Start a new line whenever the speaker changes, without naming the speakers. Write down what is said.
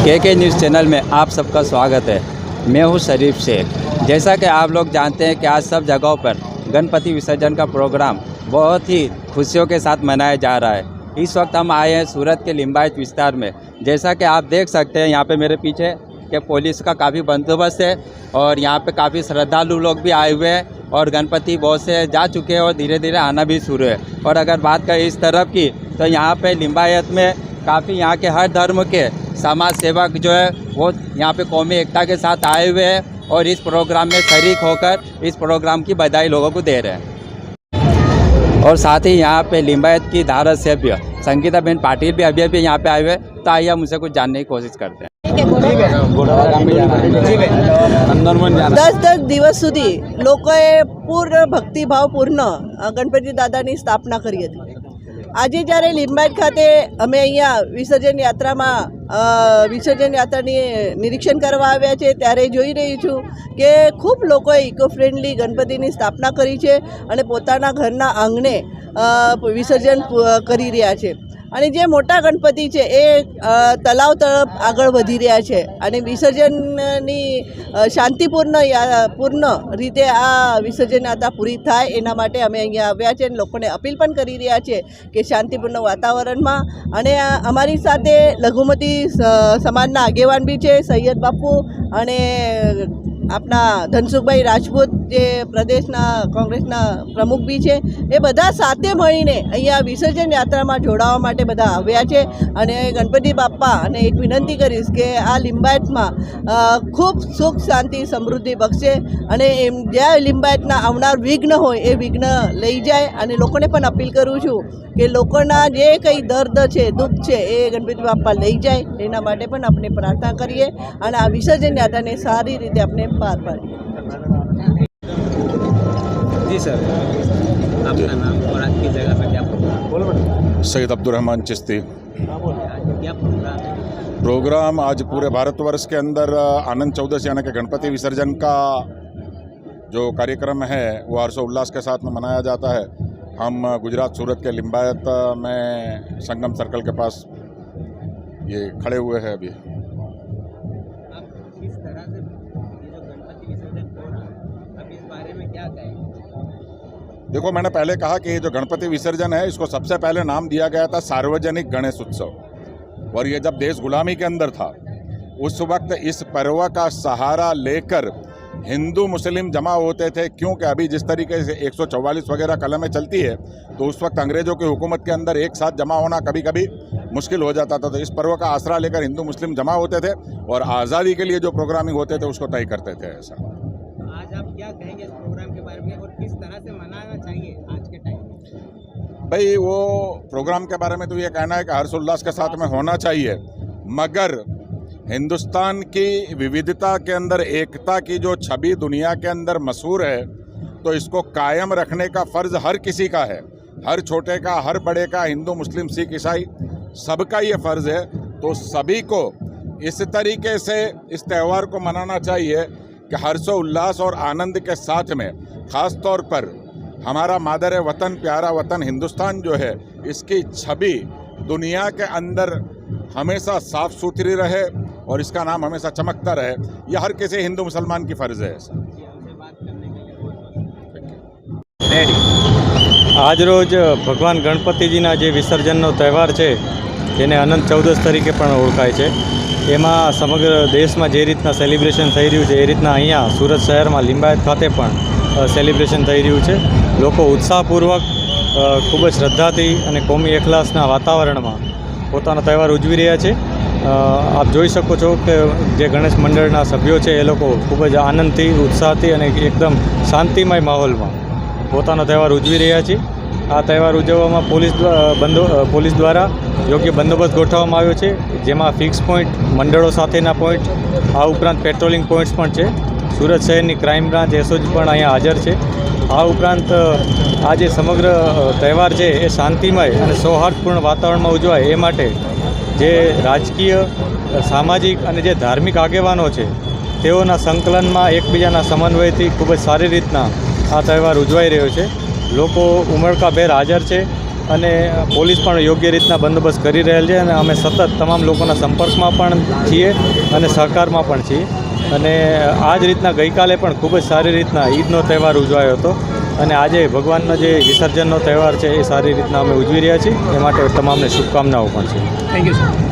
के news channel में आप सबका स्वागत है। मैं हूं शरीफ शेख। जैसा कि आप लोग जानते हैं कि आज सब जगहों पर गणपति विसर्जन का प्रोग्राम बहुत ही खुशियों के साथ मनाया जा रहा है। इस वक्त हम आए हैं सूरत के लिंबायत विस्तार में। जैसा कि आप देख सकते हैं यहाँ पे मेरे पीछे कि पुलिस का काफ़ी बंदोबस्त है और यहाँ पे काफ़ी श्रद्धालु लोग भी आए हुए हैं और गणपति बहुत से जा चुके हैं और धीरे धीरे आना भी शुरू है। और अगर बात करें इस तरफ की तो यहाँ पे लिंबायत में काफ़ी यहाँ के हर धर्म के समाज सेवक जो है वो यहाँ पे कौमी एकता के साथ आए हुए हैं और इस प्रोग्राम में शरीक होकर इस प्रोग्राम की बधाई लोगों को दे रहे हैं। और साथ ही यहाँ पे लिंबायत की धारा सभ्य संगीता बहन पाटिल भी अभी यहाँ पे आए हुए हैं। तो आइए हम उनसे कुछ जानने की कोशिश करते हैं।
10 દિવસ સુધી લોકોએ પૂર્ણ ભક્તિભાવપૂર્ણ ગણપતિ દાદાની સ્થાપના કરી હતી। આજે જ્યારે લિંબાયત ખાતે અમે અહીંયા વિસર્જન યાત્રાની નિરીક્ષણ કરવા આવ્યા છે ત્યારે જોઈ રહી છું કે ખૂબ લોકોએ ઇકો ફ્રેન્ડલી ગણપતિની સ્થાપના કરી છે અને પોતાના ઘરના આંગણે વિસર્જન કરી રહ્યા છે। અને જે મોટા ગણપતિ છે એ તલાવ તરફ આગળ વધી રહ્યા છે અને વિસર્જનની શાંતિપૂર્ણ રીતે આ વિસર્જન યાત્રા પૂરી થાય એના માટે અમે અહીંયા આવ્યા છે અને લોકોને અપીલ પણ કરી રહ્યા છે કે શાંતિપૂર્ણ વાતાવરણમાં અને અમારી સાથે લઘુમતી સમાજના આગેવાન બી છે સૈયદ બાપુ અને આપણા ધનસુખભાઈ રાજપૂત જે પ્રદેશના કોંગ્રેસના પ્રમુખ બી છે એ બધા સાથે મળીને અહીંયા વિસર્જન યાત્રામાં જોડાવા માટે બધા આવ્યા છે। અને ગણપતિ બાપ્પા અને એક વિનંતી કરીશ કે આ લિંબાયતમાં ખૂબ સુખ શાંતિ સમૃદ્ધિ બક્ષે અને એમ જ્યાં લિંબાયતના આવનાર વિઘ્ન હોય એ વિઘ્ન લઈ જાય। અને લોકોને પણ અપીલ કરું છું કે લોકોના જે કંઈ દર્દ છે દુઃખ છે એ ગણપતિ બાપ્પા લઈ જાય એના માટે પણ આપણે પ્રાર્થના કરીએ અને આ વિસર્જન યાત્રાને સારી રીતે આપણે पार पाड़िए।
जी सर, आपका नाम और आज की जगह पे क्या प्रोग्राम?
सैयद अब्दुल रहमान चिश्ती।
क्या
प्रोग्राम आज पूरे भारतवर्ष के अंदर आनंद चौदस यानी कि गणपति विसर्जन का जो कार्यक्रम है वो हर्षोल्लास के साथ में मनाया जाता है। हम गुजरात सूरत के लिंबायत में संगम सर्कल के पास ये खड़े हुए हैं अभी। देखो, मैंने पहले कहा कि ये जो गणपति विसर्जन है इसको सबसे पहले नाम दिया गया था सार्वजनिक गणेश उत्सव। और ये जब देश गुलामी के अंदर था उस वक्त इस पर्व का सहारा लेकर हिंदू मुस्लिम जमा होते थे, क्योंकि अभी जिस तरीके से 144 वगैरह कलमें चलती है तो उस वक्त अंग्रेज़ों की हुकूमत के अंदर एक साथ जमा होना कभी कभी मुश्किल हो जाता था। तो इस पर्व का आसरा लेकर हिंदू मुस्लिम जमा होते थे और आज़ादी के लिए जो प्रोग्रामिंग होते थे उसको तय करते थे। ऐसा
आज आप क्या कहेंगे इस प्रोग्राम के बारे में और किस तरह से मनाना चाहिए आज के टाइम में?
भाई, वो प्रोग्राम के बारे में तो ये कहना है कि हर्षोल्लास के साथ में होना चाहिए, मगर हिंदुस्तान की विविधता के अंदर एकता की जो छवि दुनिया के अंदर मशहूर है तो इसको कायम रखने का फ़र्ज़ हर किसी का है, हर छोटे का हर बड़े का, हिंदू मुस्लिम सिख ईसाई सबका ये फ़र्ज़ है। तो सभी को इस तरीके से इस त्यौहार को मनाना चाहिए कि हर्षोल्लास और आनंद के साथ में, ख़ास तौर पर हमारा मादर वतन प्यारा वतन हिंदुस्तान जो है इसकी छवि दुनिया के अंदर हमेशा साफ़ सुथरी रहे और इसका नाम हमेशा चमकता रहे। यह हर किसी हिंदू मुसलमान की फ़र्ज़ है।
आज रोज भगवान गणपतिजीना जे विसर्जनનો તહેવાર છે જેને અનંત ચૌદસ તરીકે પણ ઓળખાય છે, એમાં સમગ્ર દેશમાં જે રીતના સેલિબ્રેશન થઈ રહ્યું છે એ રીતના અહીંયા સુરત શહેરમાં લિંબાયત ખાતે પણ સેલિબ્રેશન થઈ રહ્યું છે। લોકો ઉત્સાહપૂર્વક ખૂબ જ શ્રદ્ધાથી અને કોમી એકલાસના વાતાવરણમાં પોતાનો તહેવાર ઉજવી રહ્યા છે। આપ જોઈ શકો છો કે જે ગણેશ મંડળના સભ્યો છે એ લોકો ખૂબ જ આનંદથી ઉત્સાહથી અને એકદમ શાંતિમય માહોલમાં પોતાનો તહેવાર ઉજવી રહ્યા છે। આ તહેવાર ઉજવવામાં પોલીસ દ્વારા યોગ્ય બંદોબસ્ત ગોઠવવામાં આવ્યો છે, જેમાં ફિક્સ પોઈન્ટ, મંડળો સાથેના પોઈન્ટ, આ ઉપરાંત પેટ્રોલિંગ પોઈન્ટ્સ પણ છે। સુરત શહેરની ક્રાઇમ બ્રાન્ચ એસઓજી પણ અહીંયા હાજર છે। આ ઉપરાંત આ જે સમગ્ર તહેવાર છે એ શાંતિમય અને સૌહાર્દપૂર્ણ વાતાવરણમાં ઉજવાય એ માટે જે રાજકીય, સામાજિક અને જે ધાર્મિક આગેવાનો છે તેઓના સંકલનમાં એકબીજાના સમન્વયથી ખૂબ જ સારી રીતના આ તહેવાર ઉજવાઈ રહ્યો છે। લોકો ઉમળકાભેર હાજર છે અને પોલીસ પણ યોગ્ય રીતના બંદોબસ્ત કરી રહેલ છે અને અમે સતત તમામ લોકોના સંપર્કમાં પણ છીએ અને સહકારમાં પણ છીએ અને આ જ રીતના ગઈકાલે પણ ખૂબ જ સારી રીતના ઈદનો તહેવાર ઉજવાયો હતો અને આજે ભગવાનનો જે વિસર્જનનો તહેવાર છે એ સારી રીતના અમે ઉજવી રહ્યા છીએ એ માટે તમામને શુભકામનાઓ પણ છે.
Thank you sir.